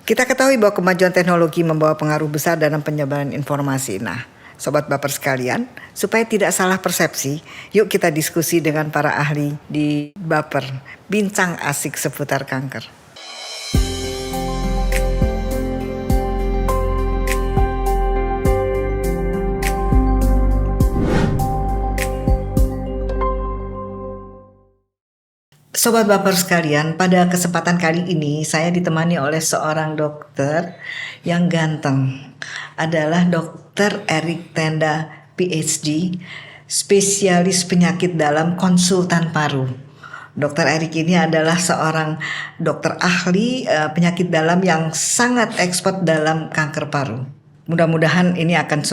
Kita ketahui bahwa kemajuan teknologi membawa pengaruh besar dalam penyebaran informasi. Nah, Sobat Baper sekalian, supaya tidak salah persepsi, yuk kita diskusi dengan para ahli di Baper, bincang asik seputar kanker. Sobat Baper sekalian, pada kesempatan kali ini saya ditemani oleh seorang dokter yang ganteng. Adalah Dr. Erik Tenda, PhD, spesialis penyakit dalam konsultan paru. Dr. Erik ini adalah seorang dokter ahli penyakit dalam yang sangat expert dalam kanker paru. Mudah-mudahan ini akan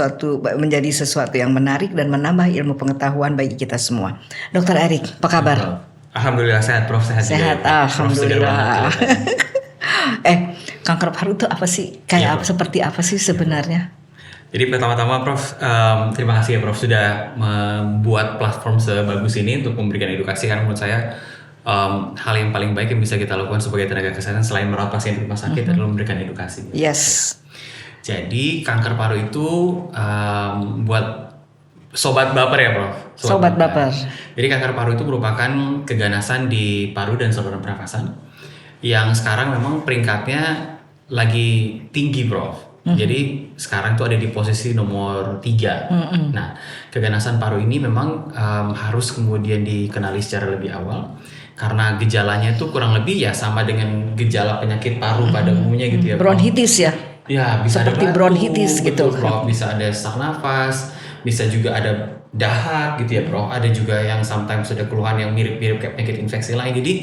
menjadi sesuatu yang menarik dan menambah ilmu pengetahuan bagi kita semua. Dr. Erik, apa kabar? Alhamdulillah sehat, Prof. Sehat, alhamdulillah. Kanker paru itu apa sih? Seperti apa sih sebenarnya? Jadi pertama-tama Prof, terima kasih ya Prof sudah membuat platform sebagus ini untuk memberikan edukasi, karena menurut saya hal yang paling baik yang bisa kita lakukan sebagai tenaga kesehatan selain merawat pasien di rumah sakit adalah memberikan edukasi. Yes. Jadi kanker paru itu buat Sobat Baper ya Prof. Sobat Baper. Jadi kanker paru itu merupakan keganasan di paru dan saluran pernafasan yang sekarang memang peringkatnya lagi tinggi Prof. Jadi sekarang tuh ada di posisi nomor 3. Nah, keganasan paru ini memang harus kemudian dikenali secara lebih awal, karena gejalanya itu kurang lebih ya sama dengan gejala penyakit paru pada umumnya gitu ya Prof. Bronkitis ya? Ya, bisa seperti ada bronkitis gitu Prof. Bisa ada sesak nafas, bisa juga ada dahak gitu ya Prof. Ada juga yang sometimes ada keluhan yang mirip-mirip kayak penyakit infeksi lain. Jadi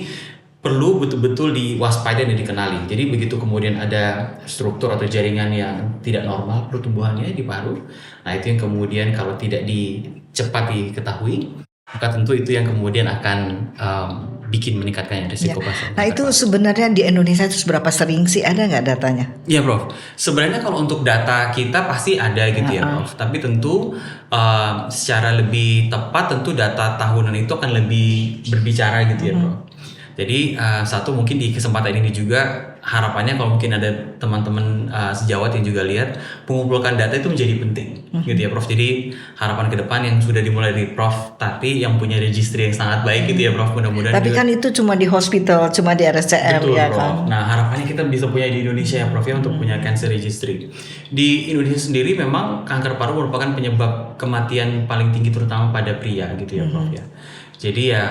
perlu betul-betul diwaspadai dan dikenali. Jadi begitu kemudian ada struktur atau jaringan yang tidak normal pertumbuhannya di paru, nah itu yang kemudian kalau tidak cepat diketahui, maka tentu itu yang kemudian akan bikin meningkatkan risiko pasien. Nah itu sebenarnya di Indonesia itu seberapa sering sih, ada nggak datanya? Iya Prof, sebenarnya kalau untuk data kita pasti ada gitu ya Prof. Tapi tentu secara lebih tepat tentu data tahunan itu akan lebih berbicara gitu ya Prof. Jadi satu mungkin di kesempatan ini juga harapannya kalau mungkin ada teman-teman sejawat yang juga lihat, mengumpulkan data itu menjadi penting gitu ya Prof. Jadi harapan ke depan yang sudah dimulai dari Prof Tati yang punya registry yang sangat baik gitu ya Prof. Mudah-mudahan. Tapi kan itu cuma di hospital, cuma di RSCM. Betul, ya Prof. kan. Nah harapannya kita bisa punya di Indonesia ya Prof ya, untuk punya cancer registry. Di Indonesia sendiri memang kanker paru merupakan penyebab kematian paling tinggi terutama pada pria gitu ya Prof ya. Jadi ya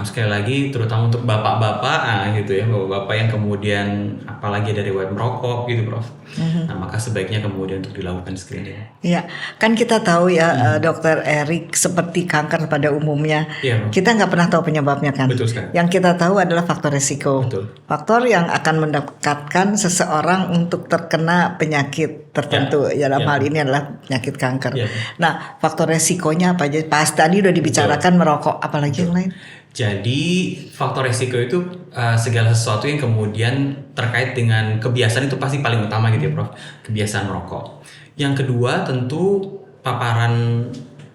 sekali lagi terutama untuk bapak-bapak gitu ya, bapak-bapak yang kemudian apalagi dari riwayat merokok gitu Prof. Nah maka sebaiknya kemudian untuk dilakukan screening. Iya, kan kita tahu ya Dokter Erik, seperti kanker pada umumnya, kita nggak pernah tahu penyebabnya kan. Betul sekali. Yang kita tahu adalah faktor resiko. Betul. Faktor yang akan mendekatkan seseorang untuk terkena penyakit tertentu. Ya, dalam hal ini adalah penyakit kanker. Nah, faktor resikonya apa aja? Pas tadi udah dibicarakan merokok, apalagi yang lain? Jadi faktor resiko itu segala sesuatu yang kemudian terkait dengan kebiasaan itu pasti paling utama gitu ya Prof. Kebiasaan merokok. Yang kedua tentu paparan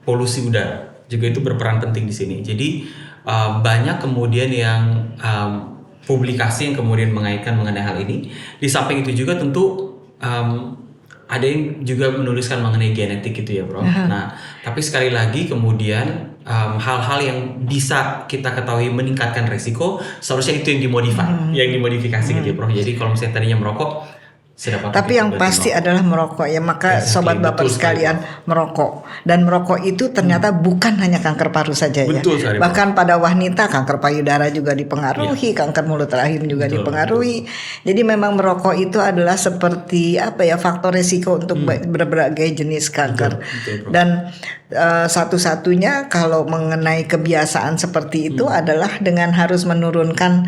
polusi udara juga itu berperan penting di sini. Jadi banyak kemudian yang publikasi yang kemudian mengaitkan mengenai hal ini. Di samping itu juga tentu ada yang juga menuliskan mengenai genetik gitu ya Prof. Nah, tapi sekali lagi kemudian hal-hal yang bisa kita ketahui meningkatkan resiko seharusnya itu yang dimodifikasi gitu ya Prof. Jadi kalau misalnya tadinya merokok, tapi yang pasti adalah merokok ya, maka Sobat Baper sekalian merokok, dan merokok itu ternyata bukan hanya kanker paru saja ya, bahkan pada wanita kanker payudara juga dipengaruhi, kanker mulut rahim juga dipengaruhi. Jadi memang merokok itu adalah seperti faktor resiko untuk berbagai jenis kanker. Dan satu-satunya kalau mengenai kebiasaan seperti itu adalah dengan harus menurunkan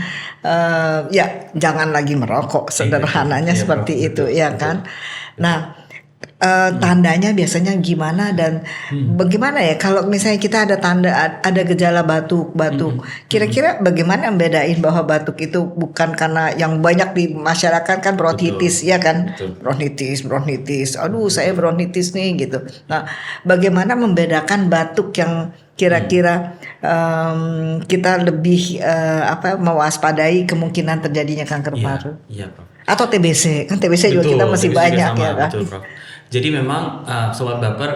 jangan lagi merokok, sederhananya seperti itu ya kan. Nah tandanya biasanya gimana, dan bagaimana ya kalau misalnya kita ada tanda, ada gejala batuk, kira-kira bagaimana membedain bahwa batuk itu bukan karena yang banyak di masyarakat kan bronkitis ya kan. Bronkitis, aduh saya bronkitis nih gitu. Nah bagaimana membedakan batuk yang kira-kira kita lebih mewaspadai kemungkinan terjadinya kanker paru? Iya Prof. Atau TBC, kan TBC betul, juga kita masih TBC banyak juga sama, ya kan. Betul, Prof. Jadi memang sobat baper,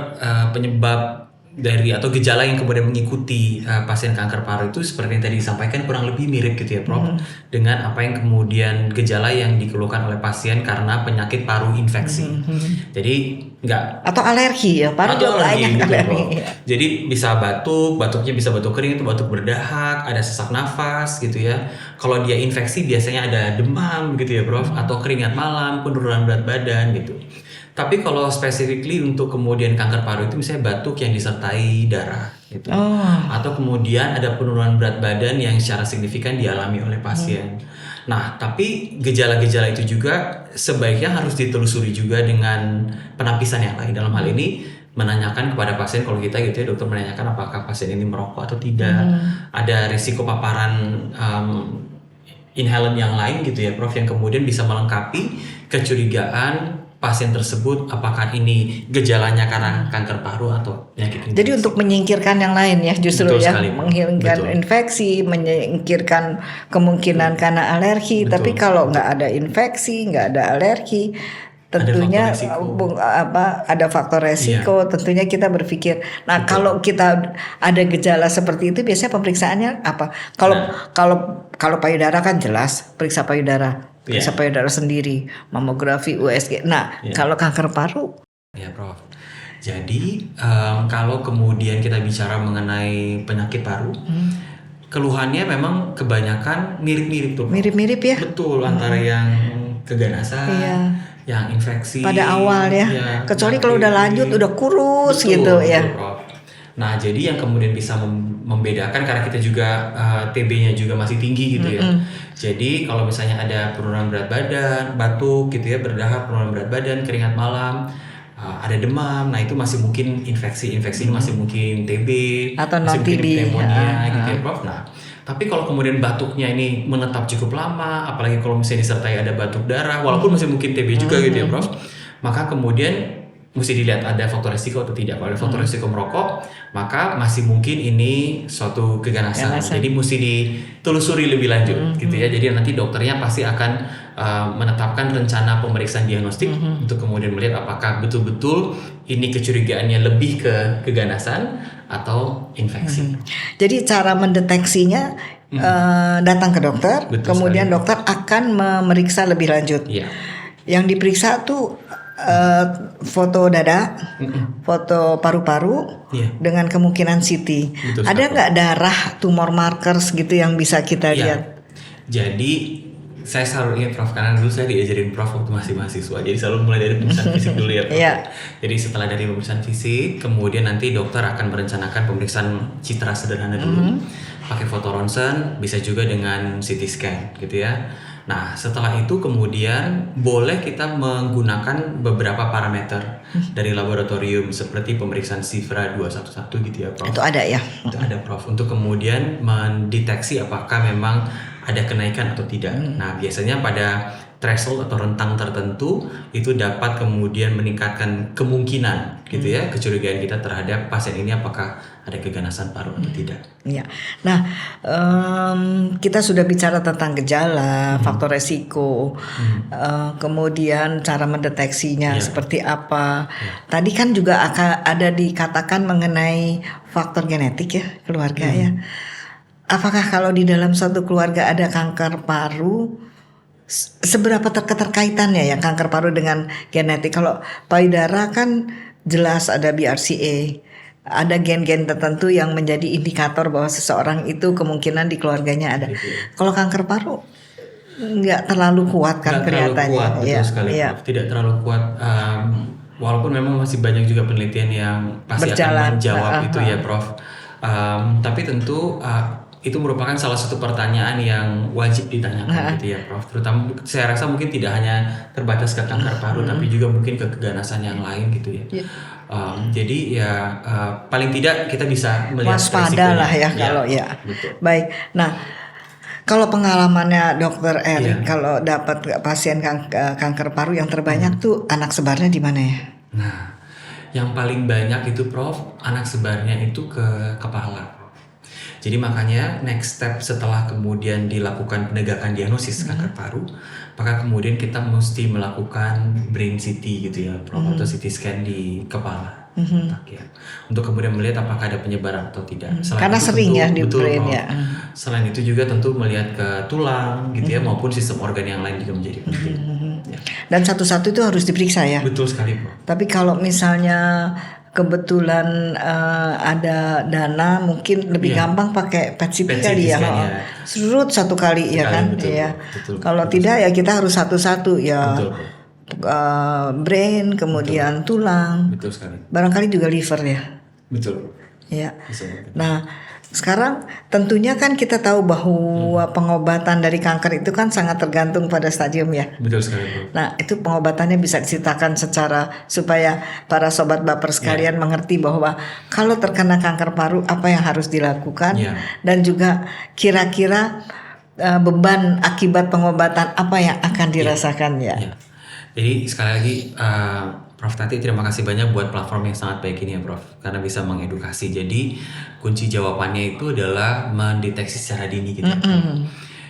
penyebab dari atau gejala yang kemudian mengikuti pasien kanker paru itu seperti yang tadi disampaikan kurang lebih mirip gitu ya, Prof. Dengan apa yang kemudian gejala yang dikeluhkan oleh pasien karena penyakit paru infeksi. Jadi enggak atau alergi ya, paru juga banyak gitu, alergi. Jadi bisa batuknya bisa batuk kering, itu batuk berdahak, ada sesak nafas gitu ya. Kalau dia infeksi biasanya ada demam gitu ya, Prof, atau keringat malam, penurunan berat badan gitu. Tapi kalau specifically untuk kemudian kanker paru itu misalnya batuk yang disertai darah gitu. Atau kemudian ada penurunan berat badan yang secara signifikan dialami oleh pasien. Nah, tapi gejala-gejala itu juga sebaiknya harus ditelusuri juga dengan penapisan yang lain. Dalam hal ini menanyakan kepada pasien, kalau kita gitu ya, dokter menanyakan apakah pasien ini merokok atau tidak. Ada risiko paparan inhalan yang lain gitu ya, Prof, yang kemudian bisa melengkapi kecurigaan pasien tersebut apakah ini gejalanya karena kanker paru atau penyakit infeksi. Jadi untuk menyingkirkan yang lain ya, justru betul ya, sekali, menghilangkan infeksi, menyingkirkan kemungkinan karena alergi. Betul. Tapi kalau nggak ada infeksi, nggak ada alergi, tentunya ada faktor resiko. Tentunya kita berpikir. Nah, kalau kita ada gejala seperti itu, biasanya pemeriksaannya apa? Kalau payudara kan jelas, periksa payudara. Periksa payudara sendiri, mamografi, USG. Nah, kalau kanker paru? Ya, Prof. Jadi kalau kemudian kita bicara mengenai penyakit paru, keluhannya memang kebanyakan mirip-mirip tuh, Prof. Mirip-mirip ya? Betul, antara yang keganasan, yang infeksi. Pada awal ya. Kecuali kalau udah lanjut, udah kurus gitu ya. Prof. Nah, jadi yang kemudian bisa membedakan karena kita juga TB-nya juga masih tinggi gitu ya. Jadi kalau misalnya ada penurunan berat badan, batuk gitu ya, berdahak, penurunan berat badan, keringat malam, ada demam, nah itu masih mungkin infeksi ini masih mungkin TB atau masih mungkin pneumonia gitu ya, Prof. Nah, tapi kalau kemudian batuknya ini menetap cukup lama, apalagi kalau misalnya disertai ada batuk darah, walaupun masih mungkin TB juga gitu ya, Prof. Maka kemudian mesti dilihat ada faktor risiko atau tidak. Kalau ada faktor risiko merokok, maka masih mungkin ini suatu keganasan. Jadi mesti ditelusuri lebih lanjut gitu ya. Jadi nanti dokternya pasti akan menetapkan rencana pemeriksaan diagnostik untuk kemudian melihat apakah betul-betul ini kecurigaannya lebih ke keganasan atau infeksi. Jadi cara mendeteksinya datang ke dokter, kemudian dokter akan memeriksa lebih lanjut. Yang diperiksa tuh foto dada, foto paru-paru, dengan kemungkinan CT. Ada nggak darah, tumor markers gitu yang bisa kita lihat? Jadi saya selalu ingat, Prof, karena dulu saya diajarin Prof waktu masih mahasiswa. Jadi selalu mulai dari pemeriksaan fisik dulu ya, Prof. Jadi setelah dari pemeriksaan fisik, kemudian nanti dokter akan merencanakan pemeriksaan citra sederhana dulu, pakai foto ronsen, bisa juga dengan CT scan gitu ya. Nah, setelah itu kemudian boleh kita menggunakan beberapa parameter dari laboratorium seperti pemeriksaan Cifra 211 gitu ya, Prof. Itu ada ya? Itu ada, Prof. Untuk kemudian mendeteksi apakah memang ada kenaikan atau tidak. Nah, biasanya pada threshold atau rentang tertentu itu dapat kemudian meningkatkan kemungkinan gitu ya, kecurigaan kita terhadap pasien ini apakah ada keganasan paru atau tidak. Ya. Nah, kita sudah bicara tentang gejala, faktor resiko, kemudian cara mendeteksinya seperti apa. Tadi kan juga akan ada dikatakan mengenai faktor genetik ya, keluarga ya. Apakah kalau di dalam suatu keluarga ada kanker paru, seberapa keterkaitannya ya kanker paru dengan genetik? Kalau payudara kan jelas ada BRCA, ada gen-gen tertentu yang menjadi indikator bahwa seseorang itu kemungkinan di keluarganya ada. Kalau kanker paru nggak terlalu kuat kan kelihatannya. Terlalu kuat, betul sekali, Prof. Tidak terlalu kuat. Walaupun memang masih banyak juga penelitian yang pasti akan menjawab itu ya, Prof. Tapi tentu itu merupakan salah satu pertanyaan yang wajib ditanyakan gitu ya, Prof. Terutama saya rasa mungkin tidak hanya terbatas ke kanker paru, tapi juga mungkin ke keganasan yang lain gitu ya. Jadi ya paling tidak kita bisa melihat waspada lah ya kalau ya. Betul. Baik. Nah, kalau pengalamannya Dokter Erik, kalau dapat pasien kanker paru yang terbanyak tuh anak sebarnya di mana ya? Nah, yang paling banyak itu, Prof, anak sebarnya itu ke kepala. Jadi makanya next step setelah kemudian dilakukan penegakan diagnosis kanker paru, maka kemudian kita mesti melakukan brain CT gitu ya, atau CT scan di kepala. Ya. Untuk kemudian melihat apakah ada penyebaran atau tidak. Karena sering tentu, ya di brain ya. Selain itu juga tentu melihat ke tulang gitu ya, maupun sistem organ yang lain juga menjadi penting. Ya. Dan satu-satu itu harus diperiksa ya. Betul sekali, Bro. Tapi kalau misalnya kebetulan ada dana, mungkin lebih gampang pakai PET CT kali ya. Serut satu kali ya kan. Betul, ya. Betul, kalau tidak ya kita harus satu-satu ya. Betul, brain, kemudian tulang. Betul sekali. Barangkali juga liver ya. Betul. Ya. Nah, sekarang tentunya kan kita tahu bahwa pengobatan dari kanker itu kan sangat tergantung pada stadium ya. Betul sekali, Bro. Nah, itu pengobatannya bisa diceritakan secara supaya para sobat baper sekalian mengerti bahwa kalau terkena kanker paru apa yang harus dilakukan dan juga kira-kira beban akibat pengobatan apa yang akan dirasakan ya. Jadi sekali lagi Prof Tati, terima kasih banyak buat platform yang sangat baik ini ya Prof, karena bisa mengedukasi. Jadi kunci jawabannya itu adalah mendeteksi secara dini gitu.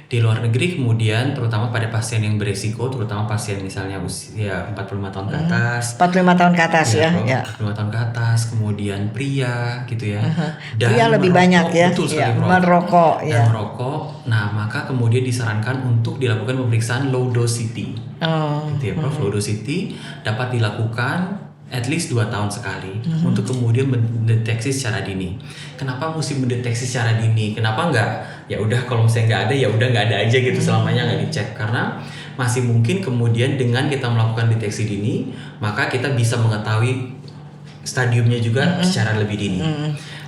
Di luar negeri kemudian terutama pada pasien yang beresiko, terutama pasien misalnya usia 45 tahun ke atas. 45 tahun ke atas ya. 45 tahun ke atas, kemudian pria gitu ya. Dan pria lebih banyak ya. Betul sekali, Prof. Merokok ya. Dan merokok. Nah, maka kemudian disarankan untuk dilakukan pemeriksaan low dose CT. Gitu ya, Prof. Low dose CT dapat dilakukan at least 2 tahun sekali untuk kemudian mendeteksi secara dini. Kenapa mesti mendeteksi secara dini? Kenapa enggak? Ya udah kalau misalnya nggak ada ya udah nggak ada aja gitu selamanya nggak dicek, karena masih mungkin kemudian dengan kita melakukan deteksi dini maka kita bisa mengetahui stadiumnya juga secara lebih dini.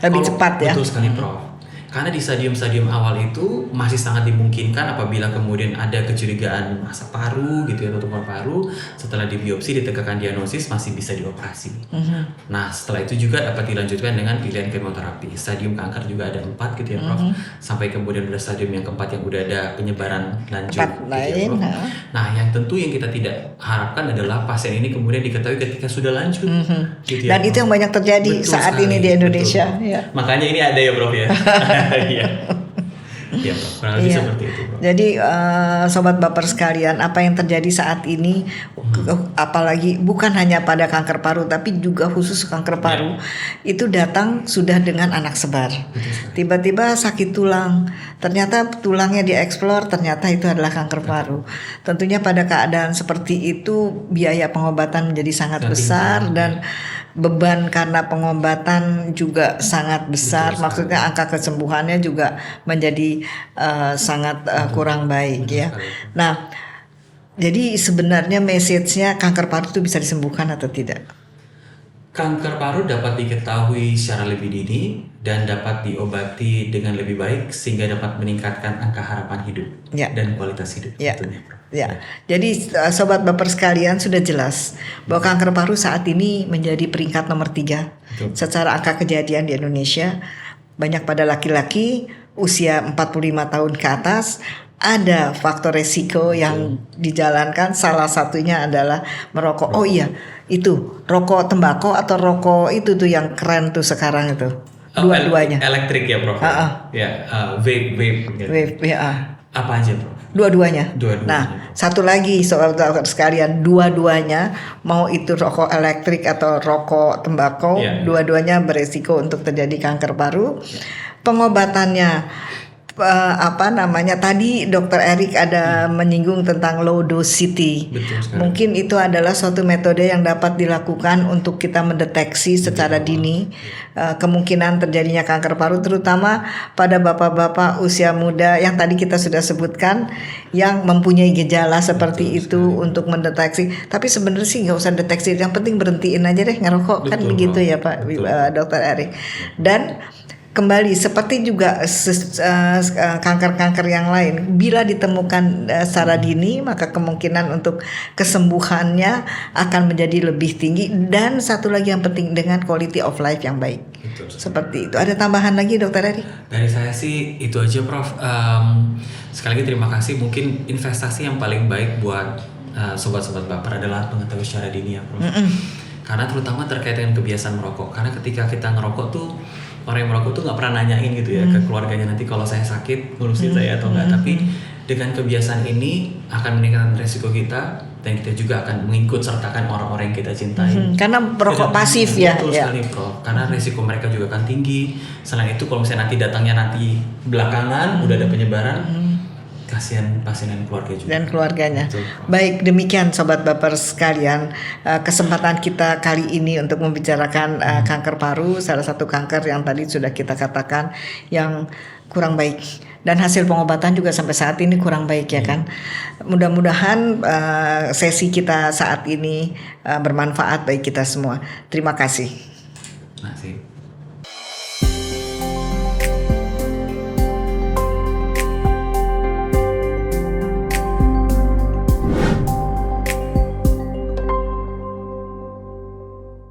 Lebih cepat ya. Betul sekali, Prof. Karena di stadium-stadium awal itu masih sangat dimungkinkan apabila kemudian ada kecurigaan masa paru gitu ya, atau tumor paru, setelah dibiopsi ditegakkan diagnosis masih bisa dioperasi. Nah setelah itu juga dapat dilanjutkan dengan pilihan kemoterapi. Stadium kanker juga ada 4 gitu ya Prof. Sampai kemudian ada stadium yang keempat yang udah ada penyebaran lanjut gitu ya, Prof. Nah yang tentu yang kita tidak harapkan adalah pasien ini kemudian diketahui ketika sudah lanjut gitu ya, dan Prof. Itu yang banyak terjadi saat ini di Indonesia ya. Makanya ini ada ya Prof ya. Iya. Ya, kurang lebih seperti itu, Bro. Jadi sobat baper sekalian, apa yang terjadi saat ini, apalagi bukan hanya pada kanker paru, tapi juga khusus kanker paru, itu datang sudah dengan anak sebar. Tiba-tiba sakit tulang, ternyata tulangnya dieksplor, ternyata itu adalah kanker paru. Tentunya pada keadaan seperti itu biaya pengobatan menjadi sangat besar dan beban karena pengobatan juga sangat besar. Maksudnya angka kesembuhannya juga menjadi sangat kurang baik ya. Nah, jadi sebenarnya message-nya kanker paru itu bisa disembuhkan atau tidak? Kanker paru dapat diketahui secara lebih dini dan dapat diobati dengan lebih baik sehingga dapat meningkatkan angka harapan hidup dan kualitas hidup. Ya, jadi sobat baper sekalian sudah jelas bahwa kanker paru saat ini menjadi peringkat nomor 3 secara angka kejadian di Indonesia. Banyak pada laki-laki usia 45 tahun ke atas. Ada faktor resiko yang dijalankan, salah satunya adalah merokok. Oh iya, itu rokok tembakau atau rokok itu tuh yang keren tuh sekarang itu. Dua-duanya. Elektrik ya Prof. Vape. Vape ya. Apa aja Prof? Dua-duanya. Nah, satu lagi soal sekalian, dua-duanya mau itu rokok elektrik atau rokok tembakau, dua-duanya beresiko untuk terjadi kanker paru. Pengobatannya tadi Dr. Erik ada menyinggung tentang low dose CT. Mungkin itu adalah suatu metode yang dapat dilakukan untuk kita mendeteksi secara dini kemungkinan terjadinya kanker paru, terutama pada bapak-bapak usia muda yang tadi kita sudah sebutkan yang mempunyai gejala seperti itu untuk mendeteksi. Tapi sebenarnya sih nggak usah deteksi, yang penting berhentiin aja deh ngerokok. Kan begitu ya Pak Dr. Erik. Dan kembali seperti juga kanker-kanker yang lain, bila ditemukan secara dini maka kemungkinan untuk kesembuhannya akan menjadi lebih tinggi, dan satu lagi yang penting dengan quality of life yang baik. Seperti itu. Ada tambahan lagi Dr. Erik? Dari saya sih itu aja Prof. Sekali lagi terima kasih. Mungkin investasi yang paling baik buat sobat-sobat baper adalah mengetahui secara dini ya Prof. Karena terutama terkait dengan kebiasaan merokok. Karena ketika kita ngerokok tuh orang yang merokok tuh nggak pernah nanyain gitu ya ke keluarganya nanti kalau saya sakit ngurusin saya atau enggak, tapi dengan kebiasaan ini akan meningkatkan resiko kita dan kita juga akan mengikut sertakan orang-orang yang kita cintai. Karena perokok pasif ya. Betul sekali, Prof. Karena resiko mereka juga akan tinggi. Selain itu kalau misalnya nanti datangnya nanti belakangan udah ada penyebaran, kasihan pasien dan keluarga juga. Dan keluarganya. Betul, baik, demikian Sobat Baper sekalian, kesempatan kita kali ini untuk membicarakan kanker paru, salah satu kanker yang tadi sudah kita katakan yang kurang baik. Dan hasil pengobatan juga sampai saat ini kurang baik ya kan. Mudah-mudahan sesi kita saat ini bermanfaat bagi kita semua. Terima kasih. Terima kasih.